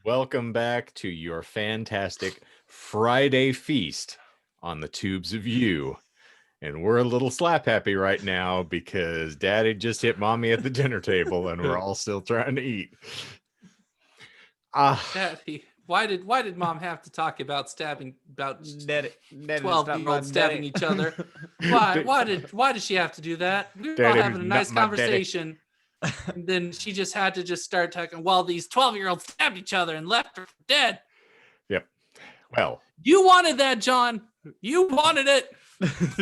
Welcome back to your fantastic Friday feast on the tubes of you. And we're a little slap happy right now because Daddy just hit Mommy at the dinner table and we're all still trying to eat. Daddy, why did Mom have to talk about stabbing about Daddy, 12-year-olds stabbing each other? Why did she have to do that? We were all Daddy, having a nice not my daddy. conversation. And then she just had to just start talking. Well, these 12-year-olds stabbed each other and left her for dead. Yep. Well, You wanted that, John. You wanted it.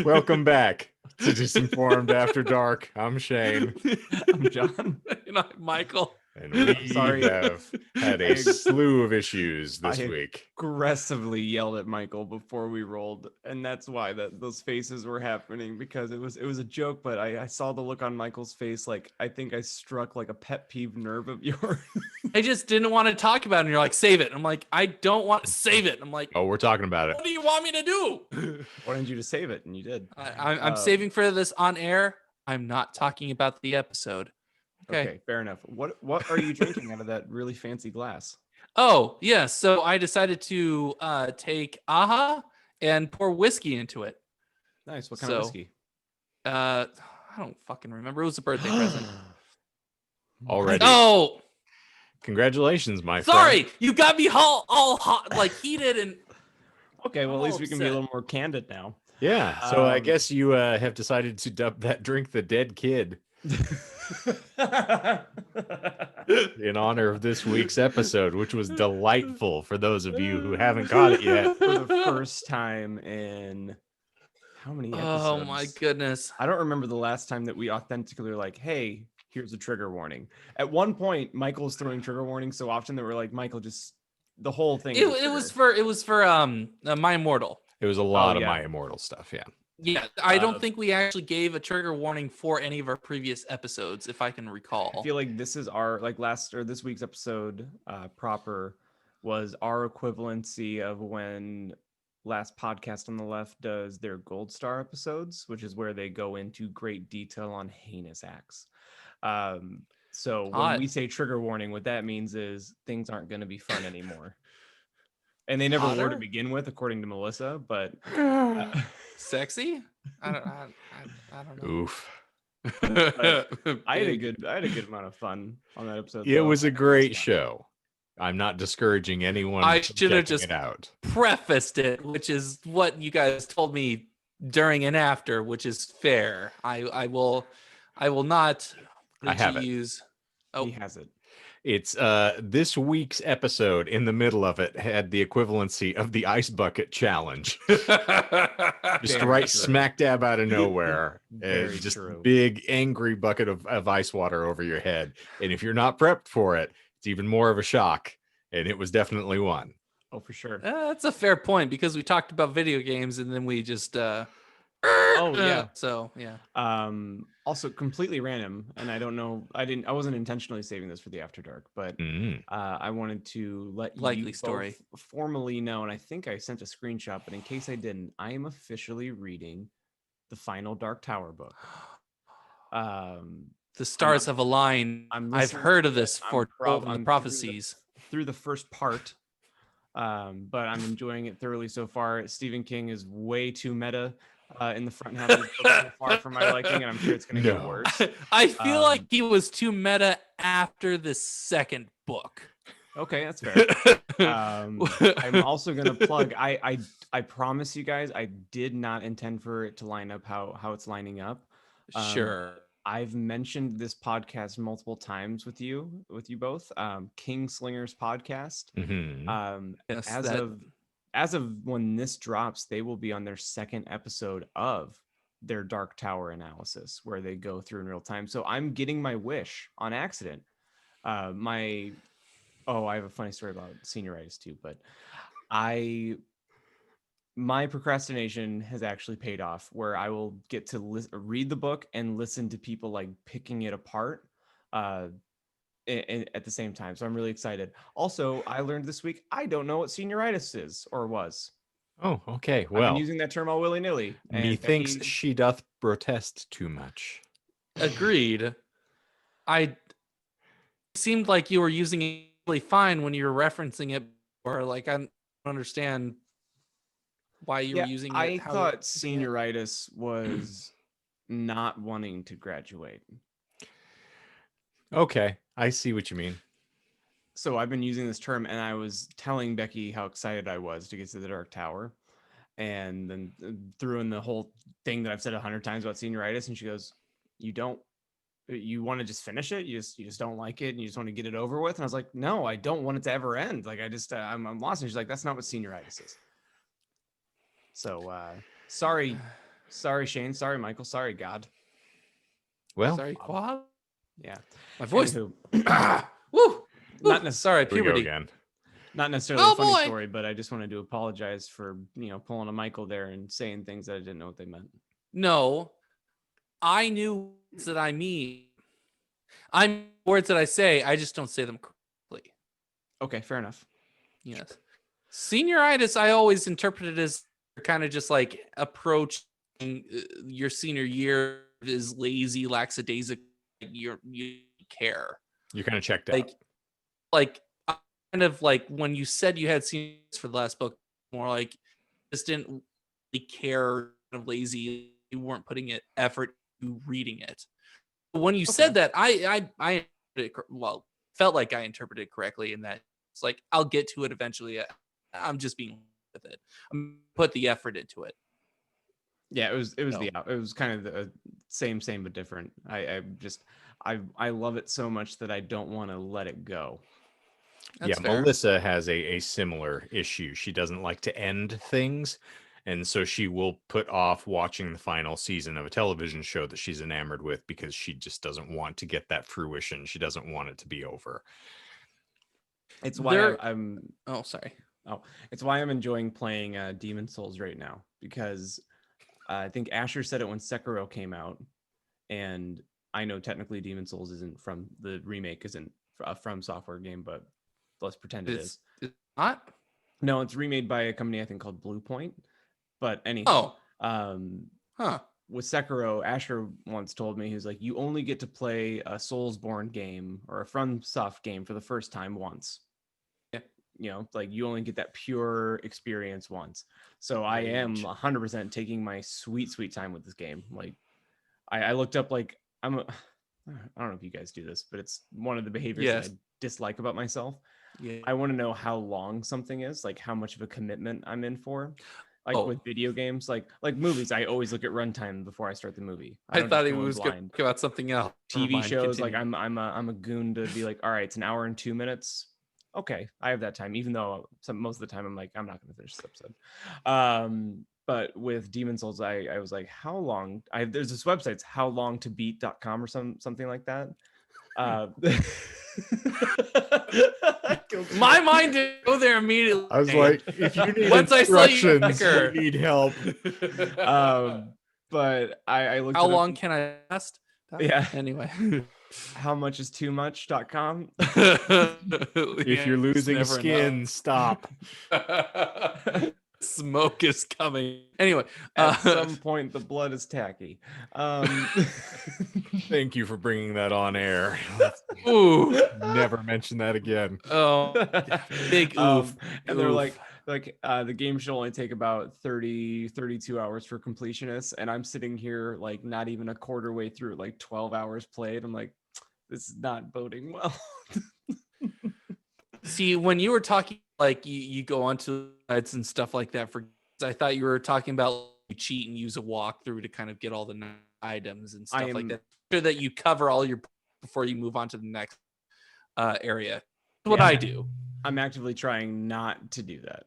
welcome back to Disinformed After Dark. I'm Shane. I'm John. And I'm Michael. And we have had a slew of issues this week. Aggressively yelled at Michael before we rolled, and that's why those faces were happening, because it was a joke, but I saw the look on Michael's face, like I think I struck like a pet peeve nerve of yours. I just didn't want to talk about it. And you're like, save it. I'm like, I don't want to save it. I'm like, Oh, we're talking about it. what do you want me to do? Wanted you to save it, and you did. I'm saving for this on air. I'm not talking about the episode. Okay, fair enough. What are you drinking out of that really fancy glass? Oh, yeah. So I decided to take AHA and pour whiskey into it. Nice. What kind of whiskey? I don't fucking remember. It was a birthday present. Already. Oh, Congratulations, my friend. sorry. You got me all hot, like heated and. Okay, well, at least we can be a upset. little more candid now. Yeah. So I guess you have decided to dub that drink the Dead Kid in honor of this week's episode, which was delightful for those of you who haven't caught it yet. For the first time in how many episodes? Oh my goodness. I don't remember the last time that we authentically were like, hey, here's a trigger warning. At one point, Michael's throwing trigger warnings so often that we're like, Michael, just the whole thing. It was for My Immortal. It was a lot of yeah. My Immortal stuff. Yeah. Yeah, I don't think we actually gave a trigger warning for any of our previous episodes, if I can recall. I feel like this is our this week's episode proper was our equivalency of when Last Podcast on the Left does their Gold Star episodes, which is where they go into great detail on heinous acts. So when we say trigger warning, what that means is things aren't going to be fun anymore. And they never were to begin with, according to Melissa, but sexy? I don't know. Oof. I had a good amount of fun on that episode. It was a great show. I'm not discouraging anyone. I should have just it out. prefaced it, which is what you guys told me during and after, which is fair. I will not. I have it. Use. Oh, he has it. It's this week's episode in the middle of it had the equivalency of the ice bucket challenge. Just right smack dab out of nowhere. Just true. Big angry bucket of ice water over your head. And if you're not prepped for it, it's even more of a shock. And it was definitely one. Oh, for sure. That's a fair point, because we talked about video games and then we just oh yeah. So yeah. Also completely random, and I don't know. I wasn't intentionally saving this for the After Dark, but I wanted to let you story formally know, and I think I sent a screenshot, but in case I didn't, I am officially reading the final Dark Tower book. The stars have aligned. I've heard of this for the prophecies through the first part. But I'm enjoying it thoroughly so far. Stephen King is way too meta in the front half of the book, so far for my liking, and I'm sure it's going to get worse. I feel like he was too meta after the second book. Okay, that's fair. I'm also going to plug. I promise you guys, I did not intend for it to line up how it's lining up. Sure. I've mentioned this podcast multiple times with you both. Kingslingers podcast. Mm-hmm. Yes, as of when this drops, they will be on their second episode of their Dark Tower analysis, where they go through in real time. So I'm getting my wish on accident. I have a funny story about senioritis too, but my procrastination has actually paid off, where I will get to read the book and listen to people like picking it apart at the same time. So I'm really excited. Also, I learned this week, I don't know what senioritis is or was. Oh, okay. Well, I've been using that term all willy-nilly. Methinks she doth protest too much. Agreed. It seemed like you were using it really fine when you're referencing it, or like I don't understand why you were using it. I how thought you're using it. senioritis was not wanting to graduate. Okay, I see what you mean. So I've been using this term, and I was telling Becky how excited I was to get to the Dark Tower, and then threw in the whole thing that I've said 100 times about senioritis, and she goes, you want to just finish it? You just don't like it, and you just want to get it over with? And I was like, no, I don't want it to ever end. Like, I'm lost. And she's like, that's not what senioritis is. So sorry Shane, sorry Michael, sorry God. Well, Sorry, Quad. Yeah, My voice. Anywho, Woo. not necessarily. Sorry, here we go puberty. again. Not necessarily Oh, a funny boy. story, but I just wanted to apologize for pulling a Michael there and saying things that I didn't know what they meant. No, I knew words that I mean. I'm words that I say. I just don't say them correctly. Okay, fair enough. Yes. Senioritis, I always interpreted as kind of just like approaching your senior year is lazy, lackadaisical. You care. You're kind of checked out. Like kind of like when you said you had seniors for the last book, more like just didn't really care, kind of lazy. You weren't putting it effort to reading it. But when you said that, I felt like I interpreted it correctly in that it's like I'll get to it eventually. I'm just being with it. I'm put the effort into it. Yeah, it was kind of the same but different. I love it so much that I don't want to let it go. That's yeah, fair. Melissa has a similar issue. She doesn't like to end things, and so she will put off watching the final season of a television show that she's enamored with because she just doesn't want to get that fruition. She doesn't want it to be over. It's why I'm Oh, sorry. Oh, it's why I'm enjoying playing Demon Souls right now, because I think Asher said it when Sekiro came out, and I know technically Demon Souls isn't from the remake, isn't a From Software game, but let's pretend it is. It's not? No, it's remade by a company I think called Blue Point. But anyhow, with Sekiro, Asher once told me, he was like, you only get to play a Soulsborne game or a FromSoft game for the first time once. Like you only get that pure experience once. So I am 100% taking my sweet time with this game. Like I looked up, like I don't know if you guys do this, but it's one of the behaviors that I dislike about myself. Yeah. I want to know how long something is, like how much of a commitment I'm in for. Like with video games, like movies, I always look at runtime before I start the movie. I thought he was going to talk about something else. TV shows, like I'm a goon to be like, all right, it's an hour and 2 minutes. Okay, I have that time, even though most of the time I'm like, I'm not going to finish this episode. But with Demon Souls, I was like, how long? There's this website, it's howlongtobeat.com or something like that. My mind didn't go there immediately. I was like, if you need once instructions, you need help. But I looked. How long can I last? Yeah. Anyway, how much is too much.com? If you're losing skin, stop. Smoke is coming. Anyway, at some point the blood is tacky. Thank you for bringing that on air. Ooh, never mention that again. Oh, big oof. And they're like the game should only take about 32 hours for completionists, and I'm sitting here like not even a quarter way through, like 12 hours played. I'm like, this is not boding well. See, when you were talking, like you go onto sites and stuff like that, I thought you were talking about you cheat and use a walkthrough to kind of get all the items and stuff like that. Sure that you cover all your before you move on to the next area. That's what I do. I'm actively trying not to do that.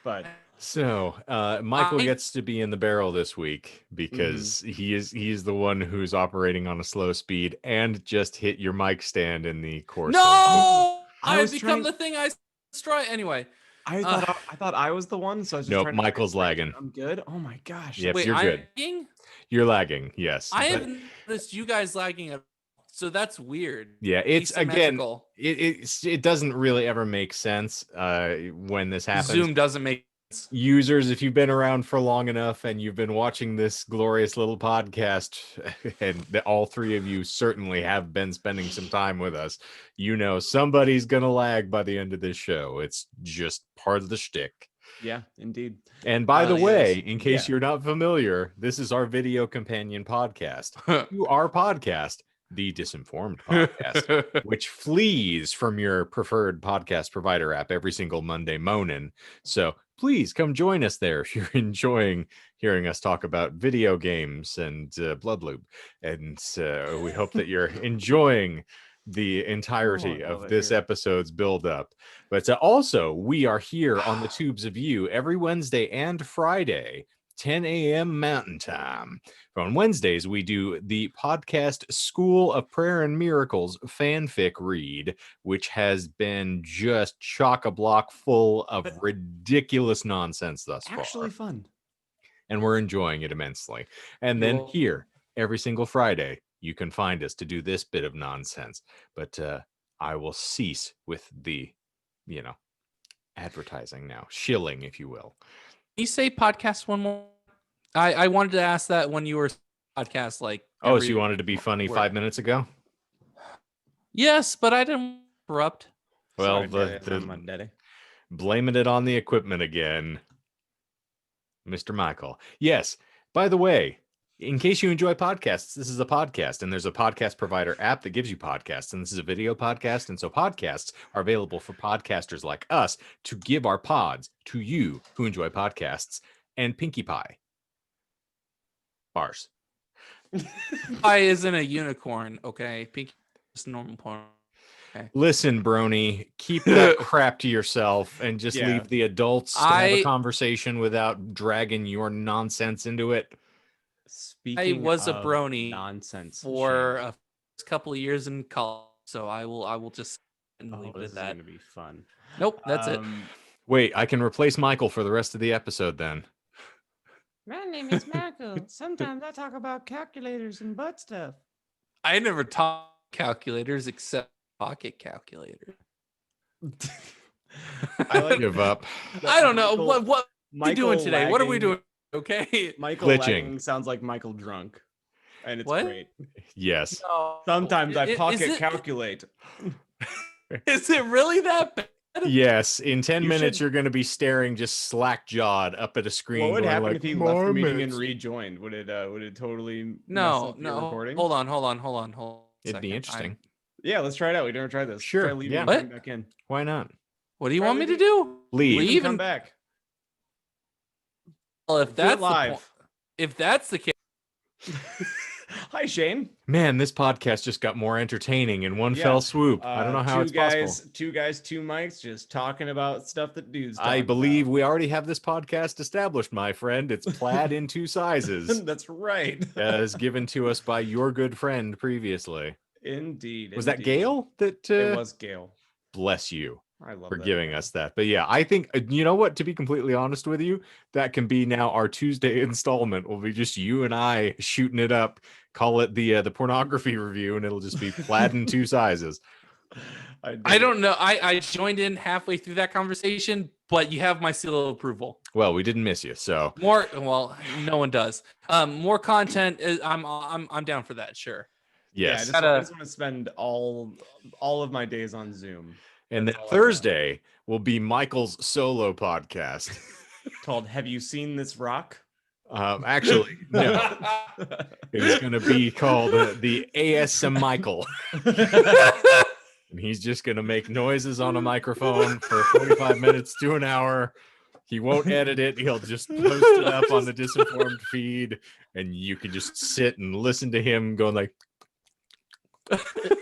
But so Michael gets to be in the barrel this week because he's the one who's operating on a slow speed and just hit your mic stand in the course. No, I've become the thing I destroy anyway. I thought I was the one, so I was just trying to Michael's lagging. I'm good. Oh my gosh. Yep, wait, you're good. Lagging? You're lagging, yes. I haven't noticed you guys lagging at all, so that's weird. Yeah, it's again, it doesn't really ever make sense when this happens. Zoom doesn't make users, if you've been around for long enough and you've been watching this glorious little podcast, and all three of you certainly have been spending some time with us, you know somebody's gonna lag by the end of this show. It's just part of the shtick. Yeah, indeed. And by the way, Yes. in case you're not familiar, this is our video companion podcast to our podcast, the Disinformed Podcast, which flees from your preferred podcast provider app every single Monday morning. So please come join us there if you're enjoying hearing us talk about video games and Blood Loop. And we hope that you're enjoying the entirety of this episode's build up. But also, we are here on the Tubes of You every Wednesday and Friday, 10 a.m. Mountain Time. On Wednesdays, we do the podcast School of Prayer and Miracles fanfic read, which has been just chock-a-block full of ridiculous nonsense thus far. Actually fun. And we're enjoying it immensely. And then here, every single Friday, you can find us to do this bit of nonsense. But I will cease with the, advertising now. Shilling, if you will. Can you say podcast one more? I wanted to ask that when you were podcast, like. Oh, so you wanted to be funny 5 minutes ago? Yes, but I didn't interrupt. Well, blaming it on the equipment again, Mr. Michael. Yes. By the way, in case you enjoy podcasts, this is a podcast, and there's a podcast provider app that gives you podcasts, and this is a video podcast, and so podcasts are available for podcasters like us to give our pods to you who enjoy podcasts, and Pinkie Pie. Bars. Pie isn't a unicorn, okay? Pinkie is normal porn. Okay. Listen, Brony, keep that crap to yourself and just leave the adults to have a conversation without dragging your nonsense into it. Speaking I was a of brony nonsense for a couple of years in college, so I will just leave it this at is that. gonna be fun. Nope, that's it. Wait, I can replace Michael for the rest of the episode then. My name is Michael. Sometimes I talk about calculators and butt stuff. I never taught calculators except pocket calculator. I give up. I don't know what are we doing today. Lagging, what are we doing? Okay, Michael glitching. lagging sounds like Michael drunk, and it's What? great. Yes. No. Sometimes I Is pocket it- calculate. Is it really that bad? Yes. In 10 You minutes, should- you're going to be staring just slack-jawed up at a screen. What would going happen like, if he left the meeting and "Marmots." rejoined? Would it totally mess No, up your no. recording? Hold on. It'd be Second. interesting. Yeah, let's try it out. We never tried this. Sure, Try leaving yeah. and What? coming back in. Why not? What do you Try want me to leaving. do? Leave. Leave Come and back. well, if Do it that's live. if that's the case, Hi, Shane. Man, this podcast just got more entertaining in one Yeah. fell swoop. I don't know how it's possible. Two guys, two mics, just talking about stuff that dudes. I talk believe about. we already have this podcast established, my friend. It's plaid in two sizes, That's right. as given to us by your good friend previously. Indeed. Was that indeed. Gail? That It was Gail. bless you I love for that giving guy. us that. But yeah, I think you know what? To be completely honest with you, that can be now our Tuesday installment. Will be just you and I shooting it up. Call it the pornography review, and it'll just be plaid in two sizes. I don't know. I joined in halfway through that conversation, but you have my seal of approval. Well, we didn't miss you, so More, well, no one does. More content. I'm down for that. Sure. yes. Yeah, I just want to spend all of my days on Zoom. And then That's all I got. Thursday will be Michael's solo podcast. Called "Have You Seen This Rock?" Actually, no, it is going to be called the ASM Michael. And he's just going to make noises on a microphone for 45 minutes to an hour. He won't edit it. He'll just post it up on the Disinformed feed, and you can just sit and listen to him going like,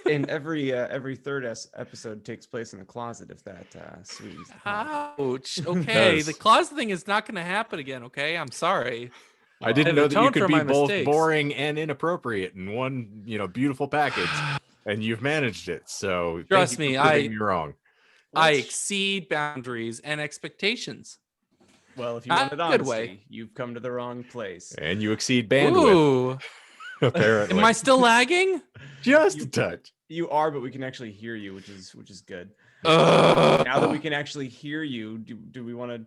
And every third episode takes place in the closet. If that sweeties. Ouch. Okay, Does. the closet thing is not going to happen again. Okay, I'm sorry. I didn't I've know that you atoned could for be my both mistakes. boring and inappropriate in one, beautiful package, and you've managed it. So thank Trust you me, for proving me wrong. I exceed boundaries and expectations. Well, if you Not wanted in a good honesty, way. you've come to the wrong place. And you exceed bandwidth, Ooh, apparently. am I still lagging? Just a touch. You are, but we can actually hear you, which is good. Ugh. Now that we can actually hear you, do we want to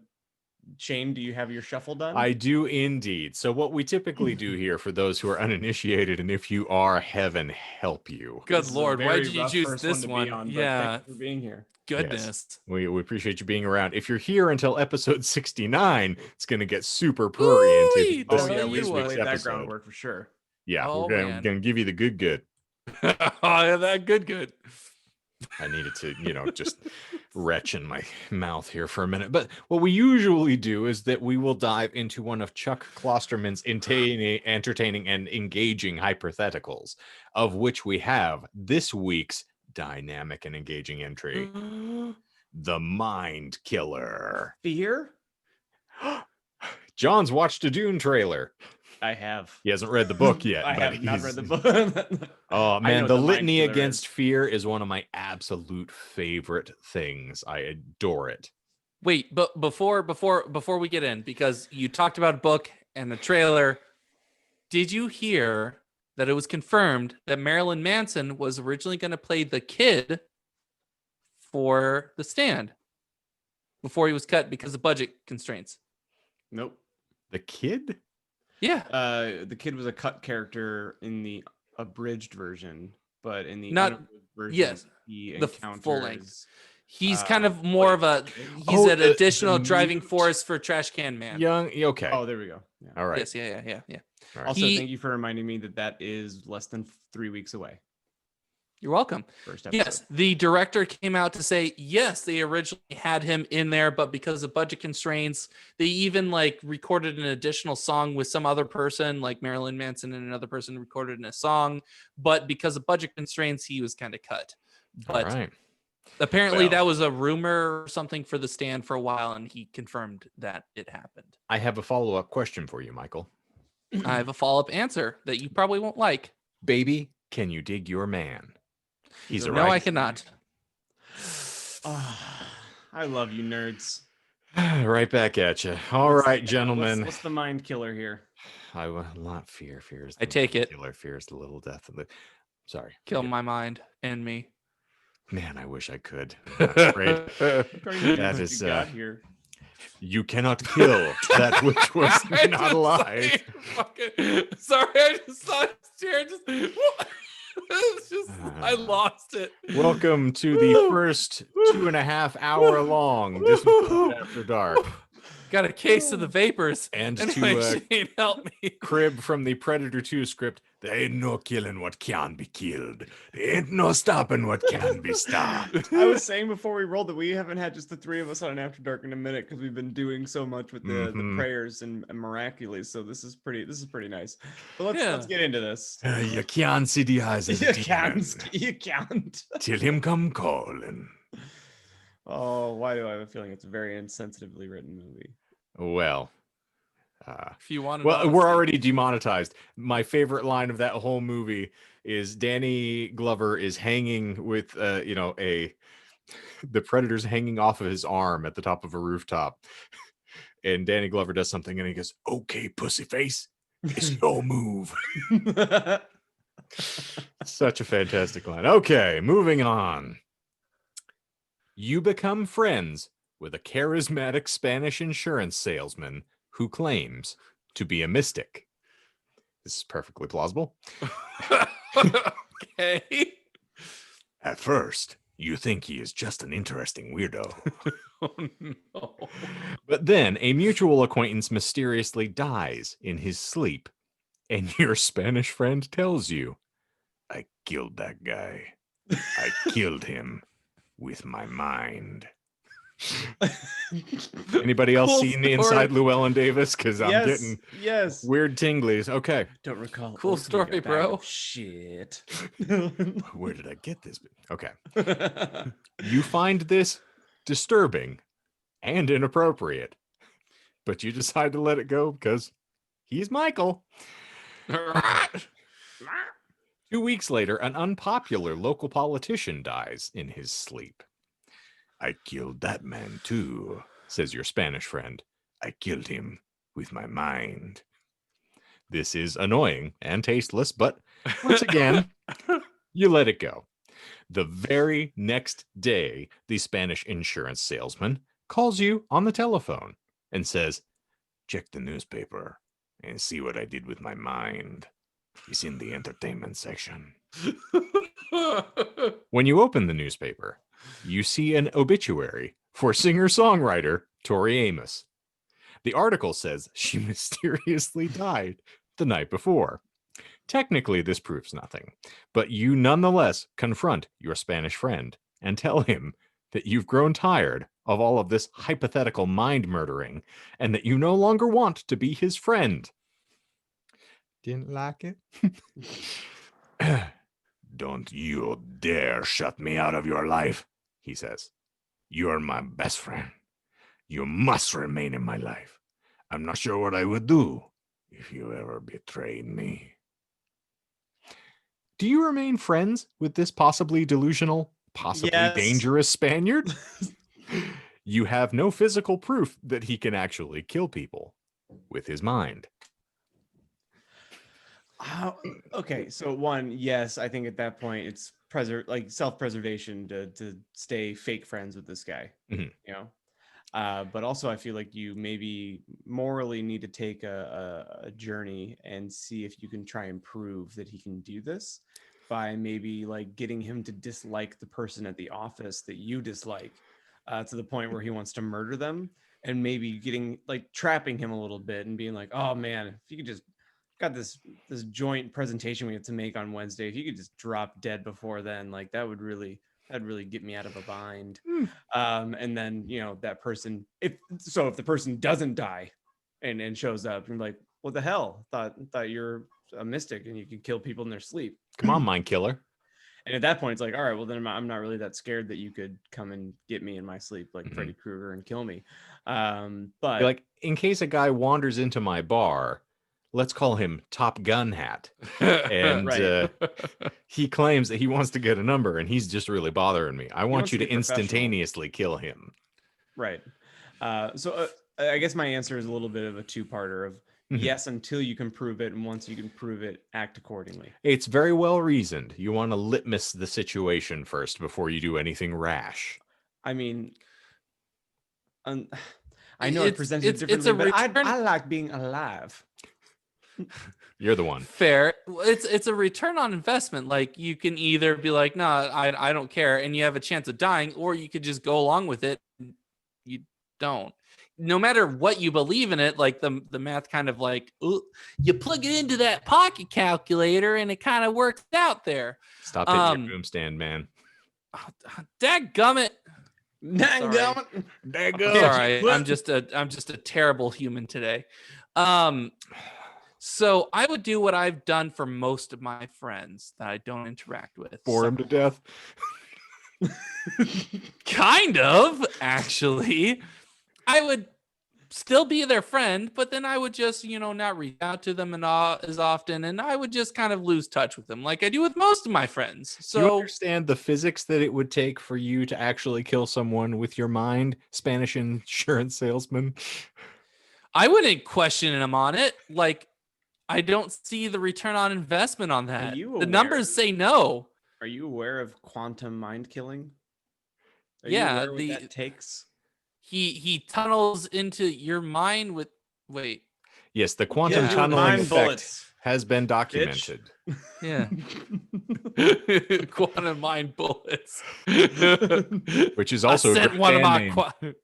Shane, do you have your shuffle done? I do indeed. So what we typically do here for those who are uninitiated, and if you are, heaven help you. Good This is a Lord, why very did you rough choose first this to be one? on, but Yeah, thank you for being here. goodness. We appreciate you being around. If you're here until episode 69, it's going to get super purry into Ooh-wee, this, tell we you this what. week's laid that episode. groundwork for sure. Yeah, Oh, we're man. going to give you the good. Oh, yeah, that good. I needed to, just retch in my mouth here for a minute. But what we usually do is that we will dive into one of Chuck Klosterman's entertaining and engaging hypotheticals, of which we have this week's dynamic and engaging entry, The Mind Killer. Fear? John's watched a Dune trailer. I have. He hasn't read the book yet. I but have not he's- read the book. Oh I man, know the what the Mind litany Killer against is. fear is one of my absolute favorite things. I adore it. Wait, but before we get in, because you talked about a book and a trailer, did you hear that it was confirmed that Marilyn Manson was originally going to play the kid for The Stand before he was cut because of budget constraints? Nope. The kid? Yeah. The kid was a cut character in the abridged version, but in the Not- unabridged version, yes, he the encounters full length. He's kind of more of a he's Oh, an the additional driving mute force for Trash Can Man. Okay. Oh, there we go. Yeah. All right. Yes, yeah. All right. Also, He- thank you for reminding me that is less than 3 weeks away. You're welcome. First episode. Yes, the director came out to say yes, they originally had him in there, but because of budget constraints, they even recorded an additional song with some other person, like Marilyn Manson and another person recorded in a song, but because of budget constraints, he was kind of cut. But All right. apparently Well- that was a rumor or something for The Stand for a while, and he confirmed that it happened. I have a follow-up question for you, Michael. I have a follow-up answer that you probably won't like. Baby, can you dig your man? He's a No, I right. cannot. I love you, nerds. Right back at you. All What's- right, gentlemen. What's the mind killer here? I will not fear. Fear is I take it. Killer. Fear is the little death of the. Sorry. Kill my mind and me. Man, I wish I could. I'm not afraid. That That is is, got here. You cannot kill that which was I not just, alive. Sorry, I just saw his chair. It's just, I lost it. Welcome to the first 2.5 hour long Disinformed After Dark. Got a case of the vapors. And Anyway, to Shane, help me. crib from the Predator 2 script, there ain't no killing what can be killed. There ain't no stopping what can be stopped. I was saying before we rolled that we haven't had just the three of us on an After Dark in a minute because we've been doing so much with the Mhm. prayers and miraculous. So this is pretty nice. But let's Yeah. get into this. You can't see the eyes of the You demon can't. You can't. till him come calling. Oh, why do I have a feeling it's a very insensitively written movie? Well, If you want to well, we're already demonetized. My favorite line of that whole movie is Danny Glover is hanging with, the Predator's hanging off of his arm at the top of a rooftop. And Danny Glover does something and he goes, "Okay, pussy face, it's your move." Such a fantastic line. Okay, moving on. You become friends with a charismatic Spanish insurance salesman who claims to be a mystic. This is perfectly plausible. Okay. At first, you think he is just an interesting weirdo. Oh, no. But then a mutual acquaintance mysteriously dies in his sleep, and your Spanish friend tells you, "I killed that guy. I killed him with my mind." Anybody else Cool seen story. Inside Llewellyn Davis? Because I'm getting yes. weird tinglies. Okay. Don't recall. Cool opening a story, bag bro. of Shit. Where did I get this? Okay. You find this disturbing and inappropriate, but you decide to let it go because he's Michael. 2 weeks later, an unpopular local politician dies in his sleep. "I killed that man too," says your Spanish friend. "I killed him with my mind." This is annoying and tasteless, but once again, you let it go. The very next day, the Spanish insurance salesman calls you on the telephone and says, "Check the newspaper and see what I did with my mind. It's in the entertainment section." When you open the newspaper, you see an obituary for singer-songwriter Tori Amos. The article says she mysteriously died the night before. Technically, this proves nothing, but you nonetheless confront your Spanish friend and tell him that you've grown tired of all of this hypothetical mind murdering and that you no longer want to be his friend. Didn't like it? "Don't you dare shut me out of your life," he says. "You're my best friend. You must remain in my life. I'm not sure what I would do if you ever betrayed me." Do you remain friends with this possibly delusional, possibly Yes. dangerous Spaniard? You have no physical proof that he can actually kill people with his mind. Okay, so one, yes, I think at that point it's self-preservation to stay fake friends with this guy, Mhm. you know. But also, I feel like you maybe morally need to take a journey and see if you can try and prove that he can do this by maybe like getting him to dislike the person at the office that you dislike, to the point where he wants to murder them, and maybe trapping him a little bit and being like, "Oh man, if you could just got this joint presentation we have to make on Wednesday, if you could just drop dead before then, like that'd really get me out of a bind." And then that person, if the person doesn't die and shows up, and like, "What the hell? Thought you're a mystic and you can kill people in their sleep." Come on, mind killer. And at that point, it's like, all right, well then I'm not really that scared that you could come and get me in my sleep like Freddy Krueger and kill me. But You're like, in case a guy wanders into my bar, let's call him Top Gun Hat. And Right. he claims that he wants to get a number and he's just really bothering me. I want wants you to to be professional. instantaneously kill him. Right. So I guess my answer is a little bit of a two-parter of yes, until you can prove it, and once you can prove it, act accordingly. It's very well reasoned. You want to litmus the situation first before you do anything rash. I mean, I know it presents it it's a differently, but return. I like being alive. You're the one. Fair. It's a return on investment. Like you can either be like, "No, I don't care," and you have a chance of dying, or you could just go along with it. You don't. No matter what you believe in it, like the math kind of like, ooh, you plug it into that pocket calculator and it kind of works out there. Stop hitting your boom stand, man. Dadgummit. Sorry, I'm just a terrible human today. So I would do what I've done for most of my friends that I don't interact with. Bore him to death. Kind of, actually. I would still be their friend, but then I would just, not reach out to them as often, and I would just kind of lose touch with them like I do with most of my friends. Do you So understand the physics that it would take for you to actually kill someone with your mind, Spanish insurance salesman? I wouldn't question him on it. Like, I don't see the return on investment on that. The numbers say no. Are you aware of quantum mind killing? Are Yeah, you aware what that takes? He tunnels into your mind with Yes, the quantum tunneling effect has been documented. Yeah. Quantum mind bullets. Which is also a one of band my name.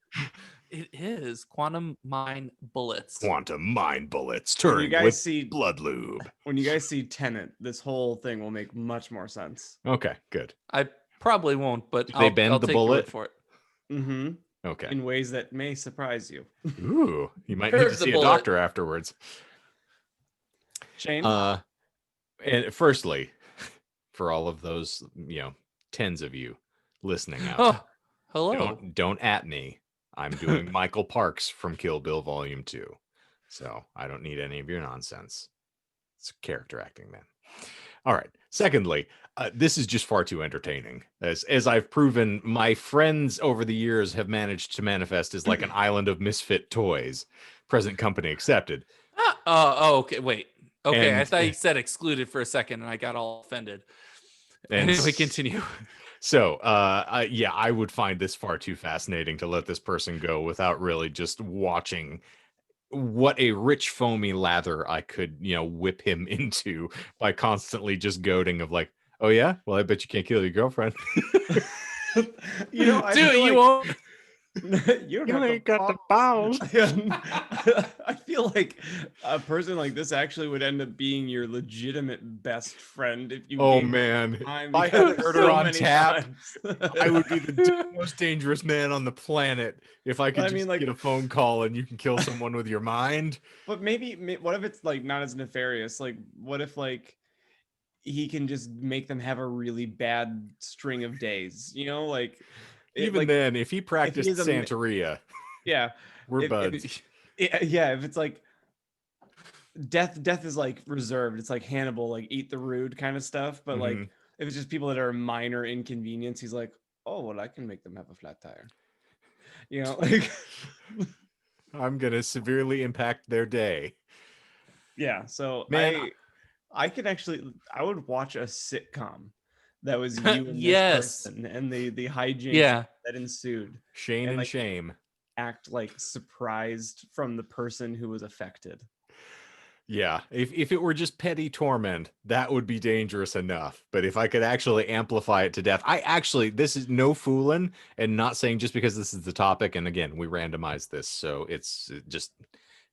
It is quantum mind bullets. Quantum mind bullets turning with blood lube. When you guys see Tenet, this whole thing will make much more sense. Okay, good. I probably won't, but they bend I'll the take bullet for it. Mm-hmm. Okay. In ways that may surprise you. Ooh, you might need to see a doctor afterwards. Shane? And firstly, for all of those, tens of you listening out. Oh, hello. Don't at me. I'm doing Michael Parks from Kill Bill Volume 2. So I don't need any of your nonsense. It's character acting, man. All right. Secondly, this is just far too entertaining. As I've proven, my friends over the years have managed to manifest as like an island of misfit toys, present company accepted. Okay. Wait. Okay. And, I thought you said excluded for a second and I got all offended. And anyway, continue. So, yeah, I would find this far too fascinating to let this person go without really just watching what a rich foamy lather I could, whip him into by constantly just goading of like, oh yeah, well I bet you can't kill your girlfriend. I Dude, feel you like won't. you don't have the balls. I feel like a person like this actually would end up being your legitimate best friend if you Oh gave man, her time. if I because had there's murder so on many tap, times. I would be the most dangerous man on the planet if I could I just mean, like- get a phone call and you can kill someone with your mind. But what if it's like not as nefarious? Like, what if like he can just make them have a really bad string of days? Like Even then, if he if he practiced is Santeria, yeah, we're if, buds. if it's like death is like reserved. It's like Hannibal, like eat the rude kind of stuff. But like Mhm. if it's just people that are a minor inconvenience, he's like, oh well, I can make them have a flat tire. Like I'm gonna severely impact their day. yeah. So Man, I could actually I would watch a sitcom that was you and this Yes. person and the hijinks Yeah. that ensued, Shane and like, shame. act like surprised from the person who was affected. Yeah, if it were just petty torment, that would be dangerous enough. But if I could actually amplify it to death, this is no fooling and not saying just because this is the topic. And again, we randomized this, so it just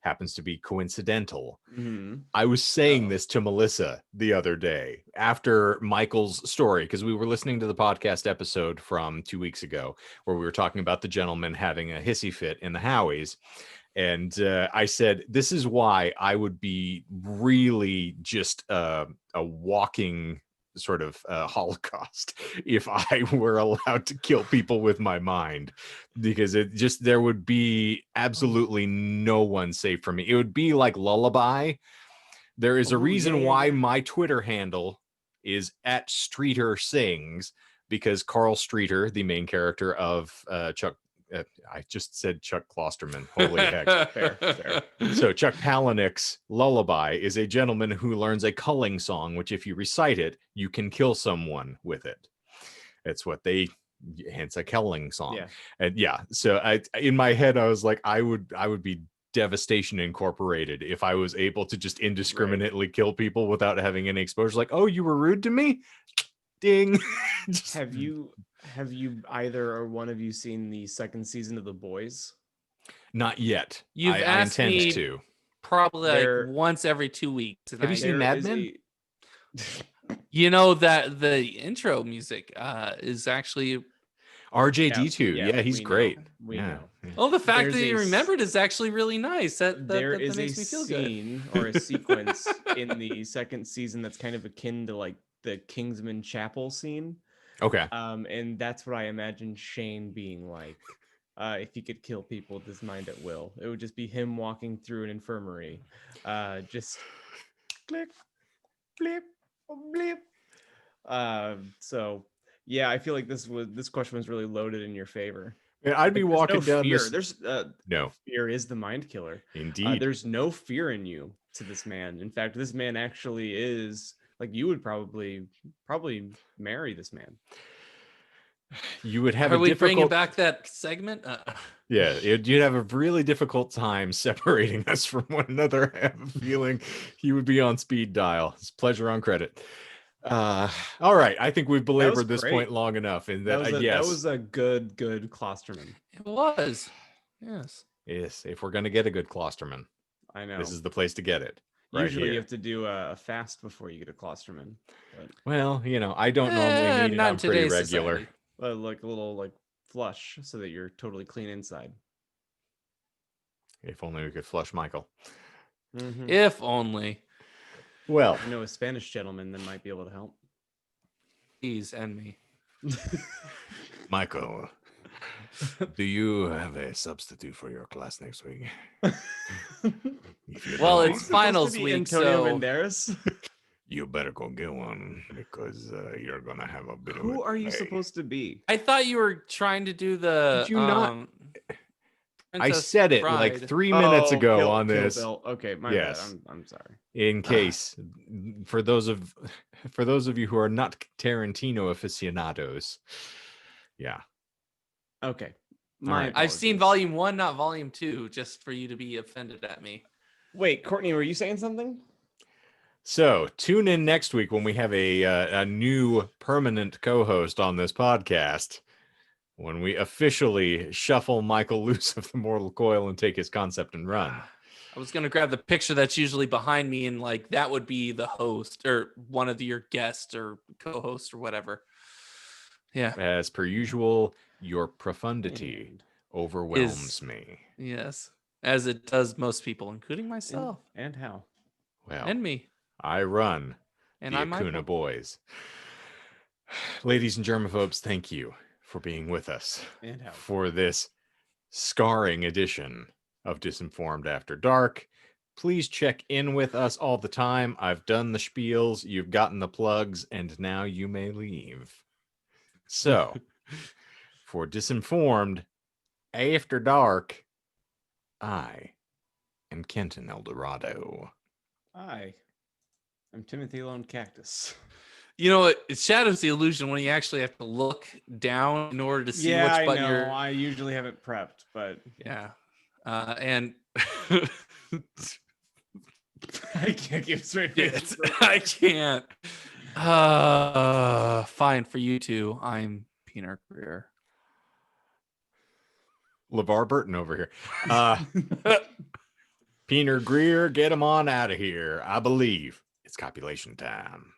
happens to be coincidental. Mm-hmm. I was saying this to Melissa the other day after Michael's story, because we were listening to the podcast episode from 2 weeks ago where we were talking about the gentleman having a hissy fit in the Howies. And I said, this is why I would be really just a walking sort of holocaust if I were allowed to kill people with my mind, because there would be absolutely no one safe for me. It would be like Lullaby. There is a reason why my Twitter handle is at Streeter Sings, because Carl Streeter, the main character of Chuck, I just said Chuck Klosterman. Holy heck. Fair. So Chuck Palahniuk's Lullaby is a gentleman who learns a culling song, which if you recite it, you can kill someone with it. It's what hence a culling song. Yeah. And yeah, so in my head, I was like, I would be Devastation Incorporated if I was able to just indiscriminately kill people without having any exposure. Like, oh, you were rude to me? Ding. Have you either or one of you seen the second season of The Boys? Not yet. You've I asked intend me to. probably There- like once every 2 weeks. And Have you seen There Mad is Men? that the intro music is actually RJD2. Yeah, he's we know. great. We Yeah. know. the fact There's that you a s- remembered is actually really nice. That There is makes a me feel good. scene or a sequence in the second season that's kind of akin to like the Kingsman Chapel scene. Okay. And that's what I imagine Shane being like. If he could kill people with his mind at will, it would just be him walking through an infirmary, just click, blip, blip. So yeah, I feel like this question was really loaded in your favor. Man, I'd be Like, walking there's no down fear. this. There's No, fear is the mind killer. indeed. There's no fear in you to this man. In fact, this man actually is like you would probably marry this man. You would have Are a we bringing difficult. back that segment? Yeah, you'd have a really difficult time separating us from one another. I have a feeling he would be on speed dial. It's pleasure on credit. All right, I think we've belabored this great. point long enough. And that, That yes, was a good Klosterman. It was. Yes. yes, if we're gonna get a good Klosterman, I know. this is the place to get it. Right Usually you here. have to do a fast before you get a Klosterman. Well, I don't normally need it. not I'm in pretty today's regular. society. But like a little like flush so that you're totally clean inside. If only we could flush Michael. Mhm. If only. Well, I know a Spanish gentleman that might be able to help. Please and me. Michael, do you have a substitute for your class next week? If you Well, don't, it's finals week, Antonio so Banderas. you better go get one because you're gonna have a bit of Who a are you delay. supposed to be? I thought you were trying to do the Did you not- I Princess said it like Bride. 3 minutes Oh, ago Kill- on Kill this. Bill. Okay, my Yes. bad. I'm sorry. In case, for those of you who are not Tarantino aficionados, yeah. Okay. right. I've seen apologies. volume 1, not volume 2, just for you to be offended at me. Wait, Courtney, were you saying something? So tune in next week when we have a new permanent co-host on this podcast, when we officially shuffle Michael loose of the mortal coil and take his concept and run. I was gonna grab the picture that's usually behind me, and like that would be the host or one of your guests or co-hosts or whatever. Yeah. As per usual, your profundity And- overwhelms me. Yes, as it does most people, including myself and how? Well, and me. I run And the I'm Acuna Michael. Boys. Ladies and germaphobes, thank you for being with us And how? for this scarring edition of Disinformed After Dark. Please check in with us all the time. I've done the spiels, you've gotten the plugs, and now you may leave. So, for Disinformed After Dark, I am Kenton Eldorado. Hi. I'm Timothy Lone Cactus. You know, it shadows the illusion when you actually have to look down in order to see which I button know. you're. I usually have it prepped, but Yeah, and I can't give straight faces. I can't. Fine for you two. I'm Peanut Greer. LeVar Burton over here. Peter Greer, get him on out of here. I believe it's copulation time.